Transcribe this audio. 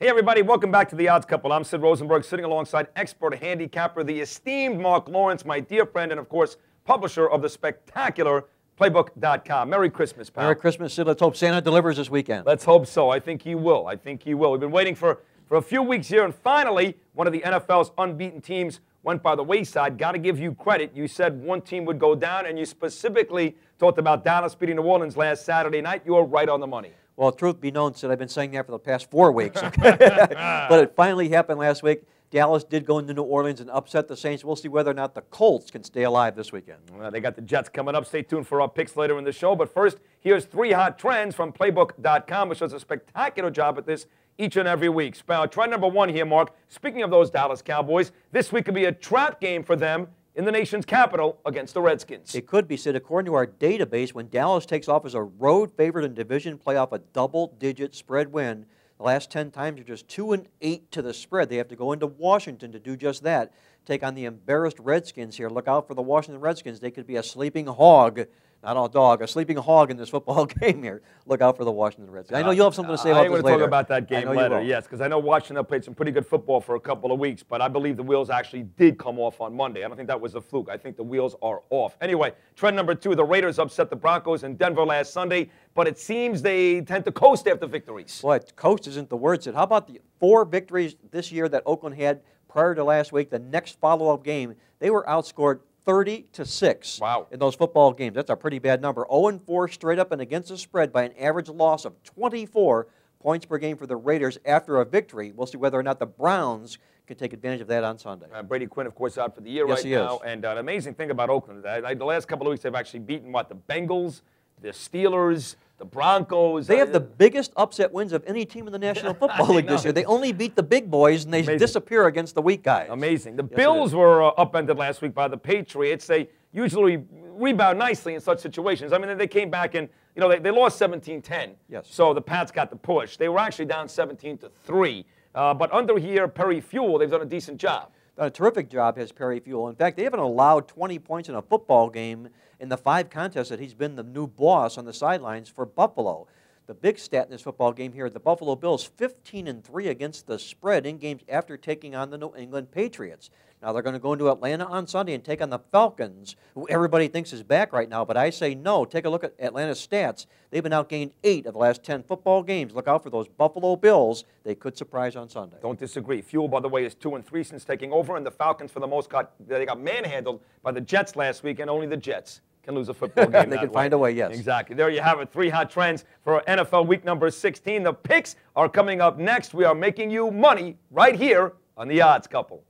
Hey everybody, welcome back to The Odds Couple. I'm Sid Rosenberg, sitting alongside expert handicapper, the esteemed Mark Lawrence, my dear friend, and of course, publisher of the spectacular Playbook.com. Merry Christmas, pal. Merry Christmas, Sid. Let's hope Santa delivers this weekend. Let's hope so. I think he will. We've been waiting for a few weeks here, and finally, one of the NFL's unbeaten teams went by the wayside. Got to give you credit. You said one team would go down, and you specifically talked about Dallas beating New Orleans last Saturday night. You were right on the money. Well, truth be known, Sid, I've been saying that for the past 4 weeks. But it finally happened last week. Dallas did go into New Orleans and upset the Saints. We'll see whether or not the Colts can stay alive this weekend. Well, they got the Jets coming up. Stay tuned for our picks later in the show. But first, here's 3 hot trends from Playbook.com, which does a spectacular job at this each and every week. Trend number 1 here, Mark. Speaking of those Dallas Cowboys, this week could be a trap game for them in the nation's capital against the Redskins. It could be, Sid. According to our database, when Dallas takes off as a road favorite in division play off a double-digit spread win, the last 10 times they're just 2-8 to the spread. They have to go into Washington to do just that. Take on the embarrassed Redskins here. Look out for the Washington Redskins. They could be a sleeping hog. Not a dog, a sleeping hog in this football game here. Look out for the Washington Redskins. I know you'll have something to say about this later. I'm going to talk about that game later, yes, because I know Washington played some pretty good football for a couple of weeks, but I believe the wheels actually did come off on Monday. I don't think that was a fluke. I think the wheels are off. Anyway, trend number 2, the Raiders upset the Broncos in Denver last Sunday, but it seems they tend to coast after victories. Boy, coast isn't the word, Sid. How about the 4 victories this year that Oakland had prior to last week? The next follow-up game, they were outscored 30-6 in those football games. That's a pretty bad number. 0-4 straight up and against the spread by an average loss of 24 points per game for the Raiders after a victory. We'll see whether or not the Browns can take advantage of that on Sunday. Brady Quinn, of course, out for the year right now. And an amazing thing about Oakland, the last couple of weeks they've actually beaten, the Bengals, the Steelers, the Broncos. They have the biggest upset wins of any team in the National Football League this year. They only beat the big boys, and they disappear against the weak guys. Amazing. The Bills were upended last week by the Patriots. They usually rebound nicely in such situations. I mean, they came back and, they lost 17-10. Yes. So the Pats got the push. They were actually down 17-3. But under here, Perry Fewell, they've done a decent job. Done a terrific job, has Perry Fewell. In fact, they haven't allowed 20 points in a football game in the 5 contests that he's been the new boss on the sidelines for Buffalo. The big stat in this football game here, the Buffalo Bills 15-3 against the spread in games after taking on the New England Patriots. Now they're going to go into Atlanta on Sunday and take on the Falcons, who everybody thinks is back right now, but I say no. Take a look at Atlanta's stats. They've been outgained 8 of the last 10 football games. Look out for those Buffalo Bills. They could surprise on Sunday. Don't disagree. Fewell, by the way, is 2-3 since taking over, and the Falcons, for the most part, they got manhandled by the Jets last week, and only the Jets can lose a football game. They can find a way, yes. Exactly. There you have it. 3 hot trends for NFL week number 16. The picks are coming up next. We are making you money right here on The Odds Couple.